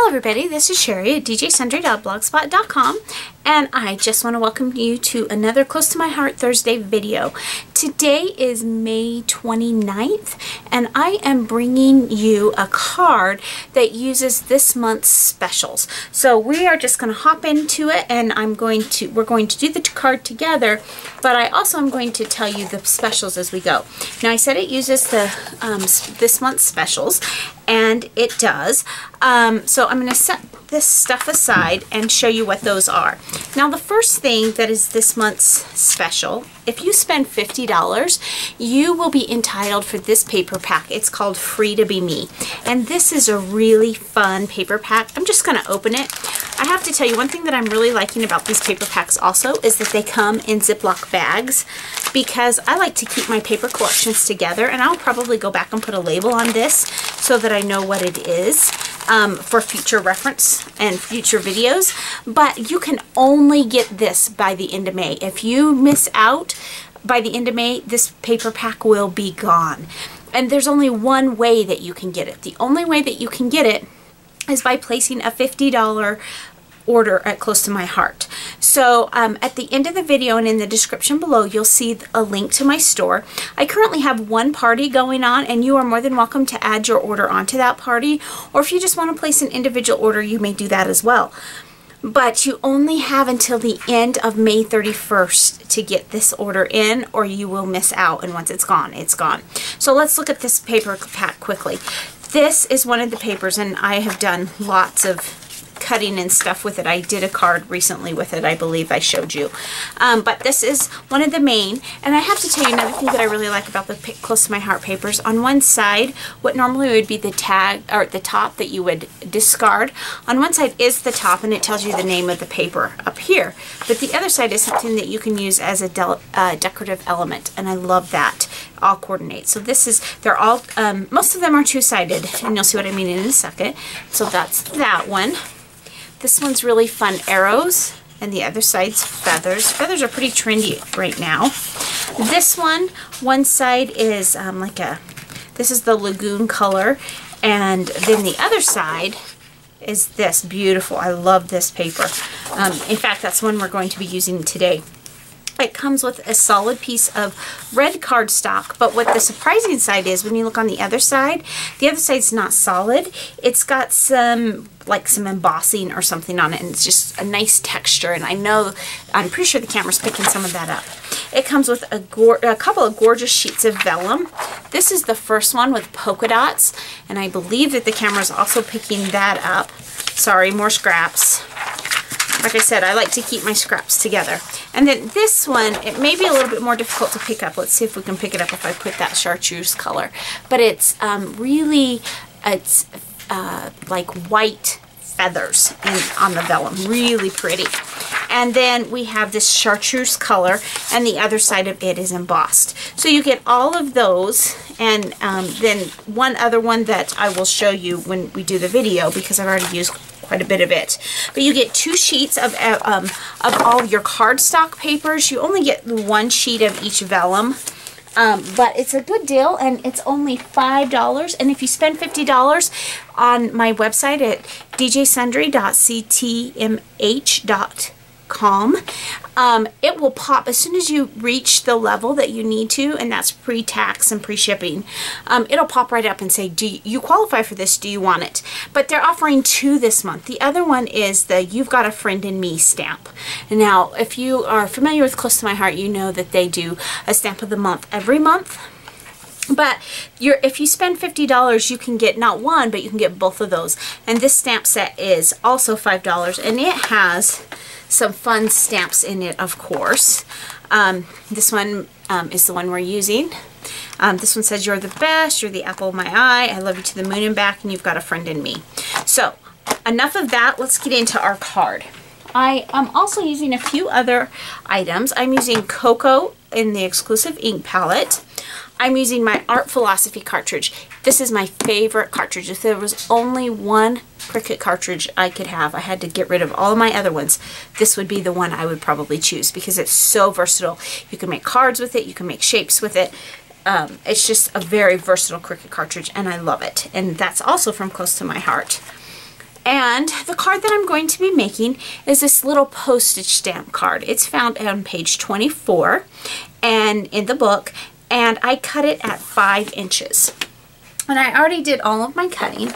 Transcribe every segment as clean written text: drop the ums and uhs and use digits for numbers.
everybody, this is Cheri at djsundry.blogspot.com, and I just want to welcome you to another Close to My Heart Thursday video. Today is May 29th, and I am bringing you a card that uses this month's specials. So we are just going to hop into it, and we're going to do the card together, but I also am going to tell you the specials as we go. Now I said it uses the this month's specials, and it does. So I'm going to set this stuff aside and show you what those are. Now the first thing that is this month's special, if you spend $50, you will be entitled for this paper pack. It's called Free to Be Me. And this is a really fun paper pack. I'm just going to open it. I have to tell you, one thing that I'm really liking about these paper packs also is that they come in Ziploc bags, because I like to keep my paper collections together, and I'll probably go back and put a label on this so that I know what it is for future reference and future videos. But you can only get this by the end of May. If you miss out by the end of May, this paper pack will be gone. And there's only one way that you can get it. The only way that you can get it is by placing a $50 order at Close to My Heart. So at the end of the video and in the description below, you'll see a link to my store. I currently have one party going on, and you are more than welcome to add your order onto that party, or if you just want to place an individual order, you may do that as well. But you only have until the end of May 31st to get this order in, or you will miss out, and once it's gone, it's gone. So let's look at this paper pack quickly. This is one of the papers, and I have done lots of cutting and stuff with it. I did a card recently with it, I believe I showed you. But this is one of the main, and I have to tell you another thing that I really like about the Close to My Heart papers. On one side, what normally would be the tag, or the top that you would discard, on one side is the top, and it tells you the name of the paper up here. But the other side is something that you can use as a decorative element, and I love that. All coordinate. So this is, they're all, most of them are two-sided, and you'll see what I mean in a second. So that's that one. This one's really fun, arrows, and the other side's feathers. Feathers are pretty trendy right now. This one side is this is the lagoon color, and then the other side is this beautiful. I love this paper. In fact, that's one we're going to be using today. It comes with a solid piece of red cardstock, but what the surprising side is, when you look on the other side's not solid. It's got some embossing or something on it, and it's just a nice texture, and I'm pretty sure the camera's picking some of that up. It comes with a couple of gorgeous sheets of vellum. This is the first one with polka dots, and I believe that the camera's also picking that up. Sorry, more scraps. Like I said, I like to keep my scraps together. And then this one, it may be a little bit more difficult to pick up. Let's see if we can pick it up if I put that chartreuse color. But it's like white feathers on the vellum. Really pretty. And then we have this chartreuse color, and the other side of it is embossed. So you get all of those, and then one other one that I will show you when we do the video, because I've already used quite a bit of it. But you get 2 sheets of all your cardstock papers. You only get 1 sheet of each vellum. But it's a good deal, and it's only $5. And if you spend $50 on my website at djsundry.ctmh.com, it will pop as soon as you reach the level that you need to, and that's pre-tax and pre-shipping. It'll pop right up and say, do you qualify for this? Do you want it? But they're offering 2 this month. The other one is the You've Got a Friend in Me stamp. Now, if you are familiar with Close to My Heart, you know that they do a stamp of the month every month. But if you spend $50, you can get not one, but you can get both of those. And this stamp set is also $5, and it has some fun stamps in it, of course. This one is the one we're using. This one says, "You're the best, you're the apple of my eye, I love you to the moon and back, and you've got a friend in me." So enough of that, let's get into our card. I am also using a few other items. I'm using Cocoa in the exclusive ink palette. I'm using my Art Philosophy cartridge. This is my favorite cartridge. If there was only one Cricut cartridge I could have, I had to get rid of all of my other ones, this would be the one I would probably choose, because it's so versatile. You can make cards with it, you can make shapes with it. It's just a very versatile Cricut cartridge, and I love it. And that's also from Close to My Heart. And the card that I'm going to be making is this little postage stamp card. It's found on page 24 and in the book, and I cut it at 5 inches. And I already did all of my cutting,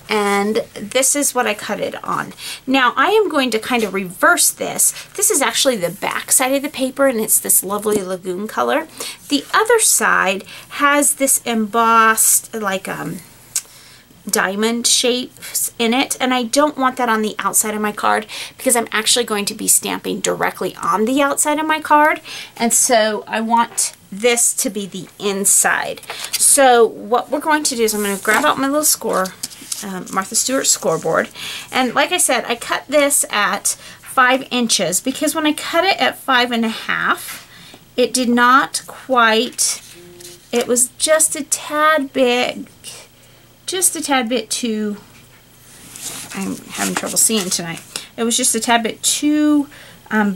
and this is what I cut it on. Now I am going to kind of reverse this. This is actually the back side of the paper, and it's this lovely lagoon color. The other side has this embossed like diamond shapes in it, and I don't want that on the outside of my card because I'm actually going to be stamping directly on the outside of my card, and so I want this to be the inside. So what we're going to do is I'm going to grab out my little Martha Stewart scoreboard, and like I said, I cut this at 5 inches because when I cut it at 5.5, it did not quite, it was just a tad bit too, I'm having trouble seeing tonight. It was just a tad bit too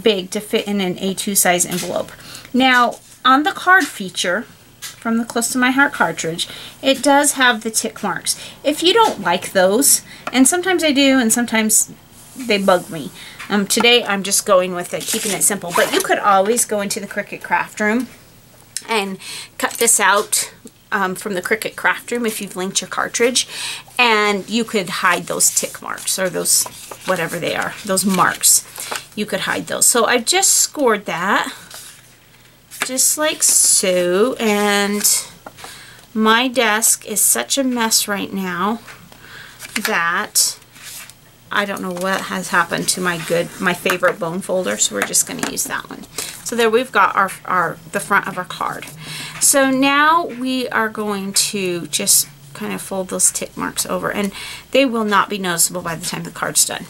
big to fit in an A2 size envelope. Now, on the card feature from the Close to My Heart cartridge, it does have the tick marks. If you don't like those, and sometimes I do, and sometimes they bug me. Today I'm just going with it, keeping it simple. But you could always go into the Cricut Craft Room and cut this out from the Cricut Craft Room if you've linked your cartridge, and you could hide those tick marks, or those, whatever they are, those marks. You could hide those. So I've just scored that, just like so, and my desk is such a mess right now that I don't know what has happened to my favorite bone folder, so we're just going to use that one. So there we've got the front of our card. So now we are going to just kind of fold those tick marks over, and they will not be noticeable by the time the card's done.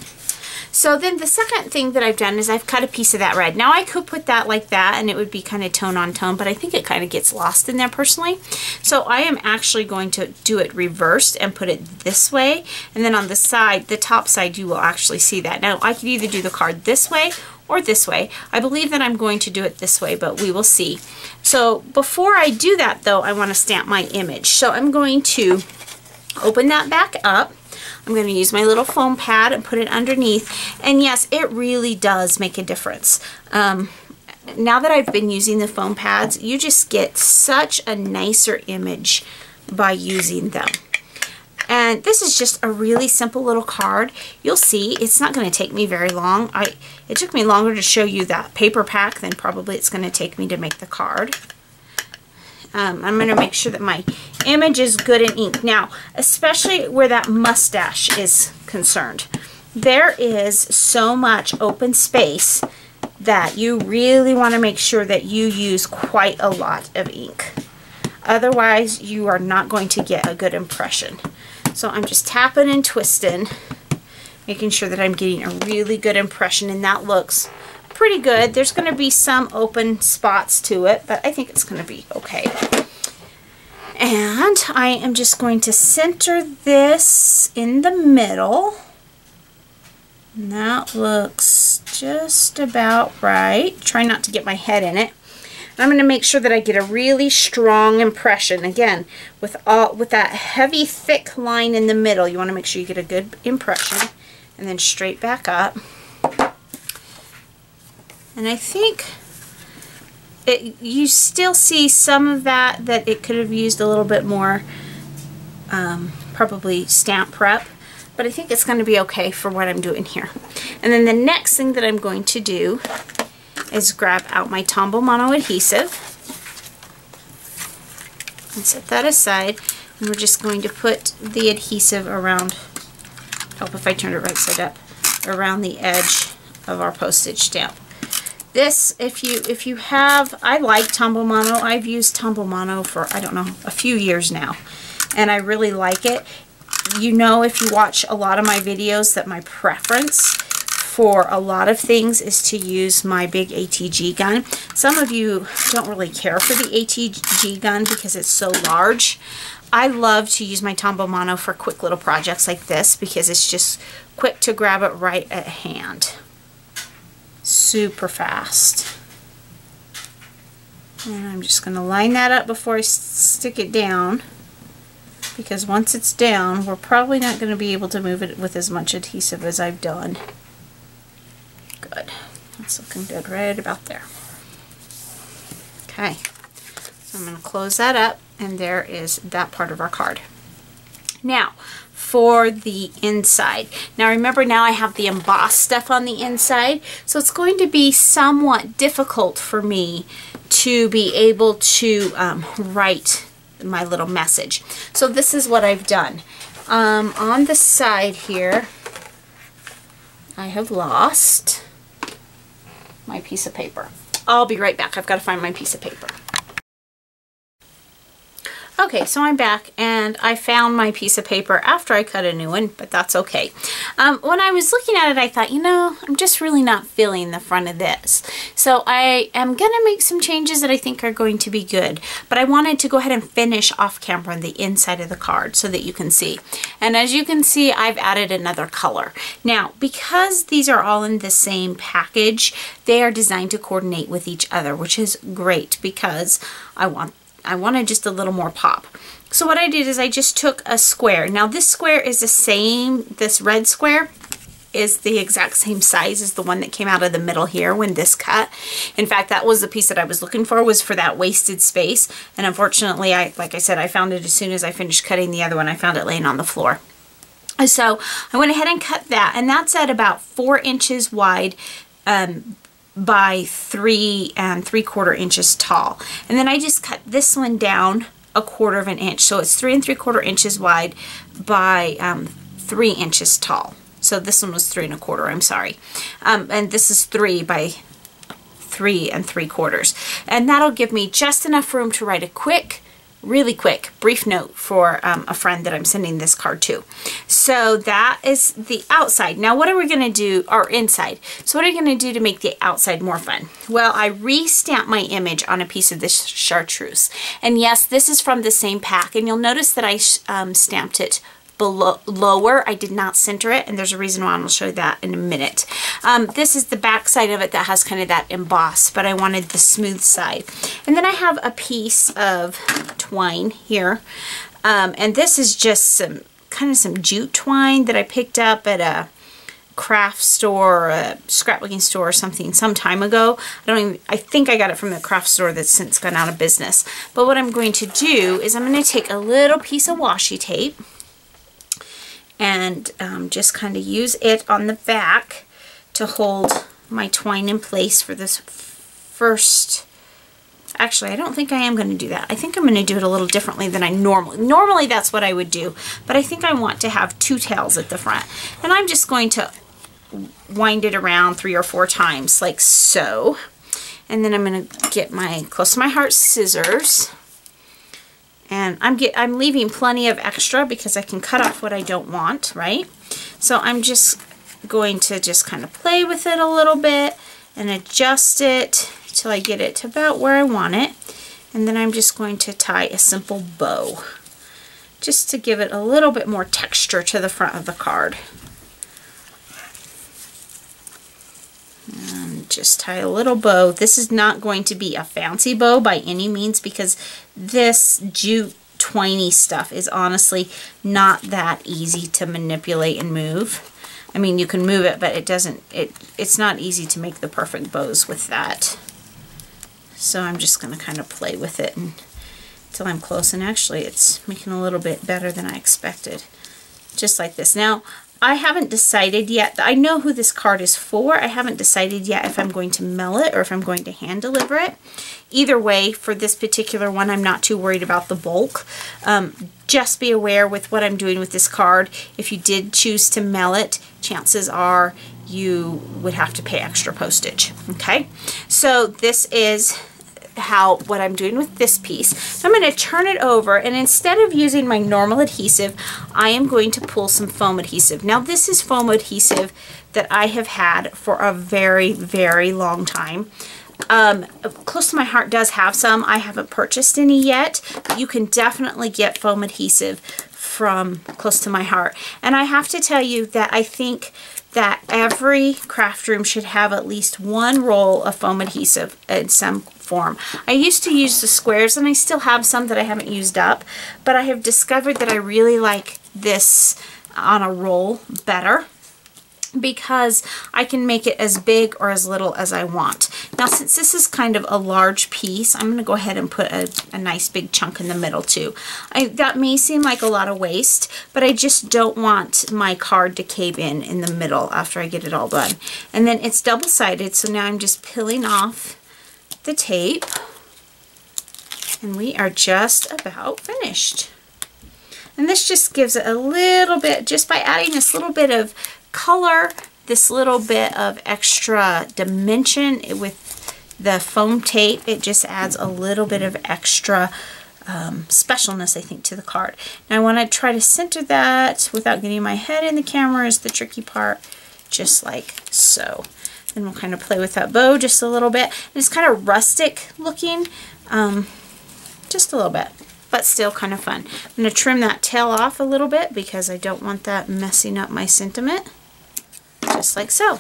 So then the second thing that I've done is I've cut a piece of that red. Now I could put that like that and it would be kind of tone on tone, but I think it kind of gets lost in there personally. So I am actually going to do it reversed and put it this way, and then on the side, the top side, you will actually see that. Now I could either do the card this way or this way. I believe that I'm going to do it this way, but we will see. So before I do that though, I want to stamp my image. So I'm going to open that back up. I'm going to use my little foam pad and put it underneath. And yes, it really does make a difference. Now that I've been using the foam pads, you just get such a nicer image by using them. And this is just a really simple little card. You'll see it's not going to take me very long. It took me longer to show you that paper pack than probably it's going to take me to make the card. I'm going to make sure that my image is good in ink. Now, especially where that mustache is concerned, there is so much open space that you really want to make sure that you use quite a lot of ink. Otherwise, you are not going to get a good impression. So I'm just tapping and twisting, making sure that I'm getting a really good impression, and that looks pretty good. There's going to be some open spots to it, but I think it's going to be okay. And I am just going to center this in the middle. And that looks just about right. Try not to get my head in it. And I'm going to make sure that I get a really strong impression. Again, with that heavy, thick line in the middle, you want to make sure you get a good impression. And then straight back up. And I think you still see some of that it could have used a little bit more, probably stamp prep, but I think it's going to be okay for what I'm doing here. And then the next thing that I'm going to do is grab out my Tombow Mono adhesive and set that aside, and we're just going to put the adhesive around, help if I turn it right side up, around the edge of our postage stamp. This, if you have, I like Tombow Mono. I've used Tombow Mono for, I don't know, a few years now, and I really like it. You know, if you watch a lot of my videos, that my preference for a lot of things is to use my big ATG gun. Some of you don't really care for the ATG gun because it's so large. I love to use my Tombow Mono for quick little projects like this because it's just quick to grab it right at hand. Super fast. And I'm just going to line that up before I stick it down. because once it's down, we're probably not going to be able to move it with as much adhesive as I've done. Good. That's looking good right about there. Okay. So I'm going to close that up, and there is that part of our card. Now, for the inside. Now remember, now I have the embossed stuff on the inside, so it's going to be somewhat difficult for me to be able to write my little message. So this is what I've done. On the side here, I have lost my piece of paper. I'll be right back. I've got to find my piece of paper. Okay, so I'm back, and I found my piece of paper after I cut a new one, but that's okay. When I was looking at it, I thought, you know, I'm just really not feeling the front of this. So I am going to make some changes that I think are going to be good, but I wanted to go ahead and finish off camera the inside of the card so that you can see. And as you can see, I've added another color. Now, because these are all in the same package, they are designed to coordinate with each other, which is great because I wanted just a little more pop. So what I did is I just took a square. Now this square is the same, this red square is the exact same size as the one that came out of the middle here when this cut. In fact, that was the piece that I was looking for, was for that wasted space. And unfortunately, like I said, I found it as soon as I finished cutting the other one. I found it laying on the floor. So I went ahead and cut that, and that's at about 4 inches wide, by 3 3/4 inches tall. And then I just cut this one down 1/4 inch. So it's 3 3/4 inches wide by 3 inches tall. So this one was 3 1/4, I'm sorry. And this is 3 by 3 3/4. And that'll give me just enough room to write a really quick, brief note for a friend that I'm sending this card to. So that is the outside. Now what are we going to do, or inside? So what are you going to do to make the outside more fun? Well, I re-stamped my image on a piece of this chartreuse. And yes, this is from the same pack, and you'll notice that I stamped it lower. I did not center it, and there's a reason why, and I'll show you that in a minute. This is the back side of it that has kind of that emboss, but I wanted the smooth side. And then I have a piece of twine here, and this is just some jute twine that I picked up at a craft store, or a scrapbooking store or something some time ago. I think I got it from the craft store that's since gone out of business. But what I'm going to do is I'm going to take a little piece of washi tape and just kind of use it on the back to hold my twine in place for this first. Actually, I don't think I am going to do that. I think I'm going to do it a little differently than I normally that's what I would do, but I think I want to have 2 tails at the front, and I'm just going to wind it around 3 or 4 times like so. And then I'm going to get my close to my heart scissors. And I'm leaving plenty of extra because I can cut off what I don't want, right? So I'm just going to just kind of play with it a little bit and adjust it till I get it to about where I want it. And then I'm just going to tie a simple bow just to give it a little bit more texture to the front of the card. And just tie a little bow. This is not going to be a fancy bow by any means because this jute twiny stuff is honestly not that easy to manipulate and move. I mean, you can move it, but it's not easy to make the perfect bows with that. So I'm just going to kind of play with it until I'm close, and actually it's making a little bit better than I expected. Just like this. Now, I haven't decided yet. I know who this card is for. I haven't decided yet if I'm going to mail it or if I'm going to hand deliver it. Either way, for this particular one, I'm not too worried about the bulk. Just be aware with what I'm doing with this card. If you did choose to mail it, chances are you would have to pay extra postage. Okay, so this is what I'm doing with this piece. I'm going to turn it over, and instead of using my normal adhesive, I am going to pull some foam adhesive. Now this is foam adhesive that I have had for a very, very long time. Close to My Heart does have some. I haven't purchased any yet, but you can definitely get foam adhesive from Close to My Heart. And I have to tell you that I think that every craft room should have at least one roll of foam adhesive in some form. I used to use the squares, and I still have some that I haven't used up, but I have discovered that I really like this on a roll better, because I can make it as big or as little as I want. Now, since this is kind of a large piece, I'm going to go ahead and put a nice big chunk in the middle too. That may seem like a lot of waste, but I just don't want my card to cave in the middle after I get it all done. And then it's double-sided, so now I'm just peeling off the tape, and we are just about finished. And this just gives it a little bit, just by adding this little bit of color, this little bit of extra dimension with the foam tape, it just adds a little bit of extra specialness, I think, to the card. Now I want to try to center that without getting my head in the camera is the tricky part, just like so. Then we'll kind of play with that bow just a little bit. And it's kind of rustic looking, just a little bit, but still kind of fun. I'm going to trim that tail off a little bit because I don't want that messing up my sentiment. Just like so.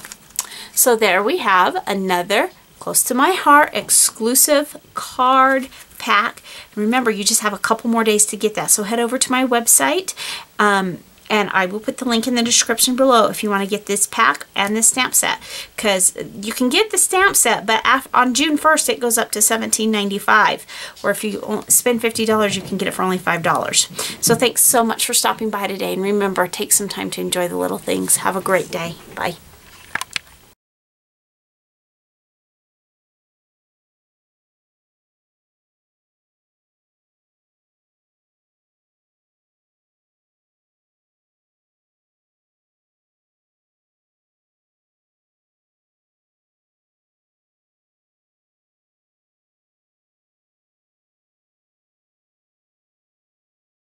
So there we have another Close to My Heart exclusive card pack. Remember, you just have a couple more days to get that. So head over to my website, and I will put the link in the description below if you want to get this pack and this stamp set. Because you can get the stamp set, but on June 1st it goes up to $17.95. Or if you spend $50, you can get it for only $5. So thanks so much for stopping by today. And remember, take some time to enjoy the little things. Have a great day. Bye.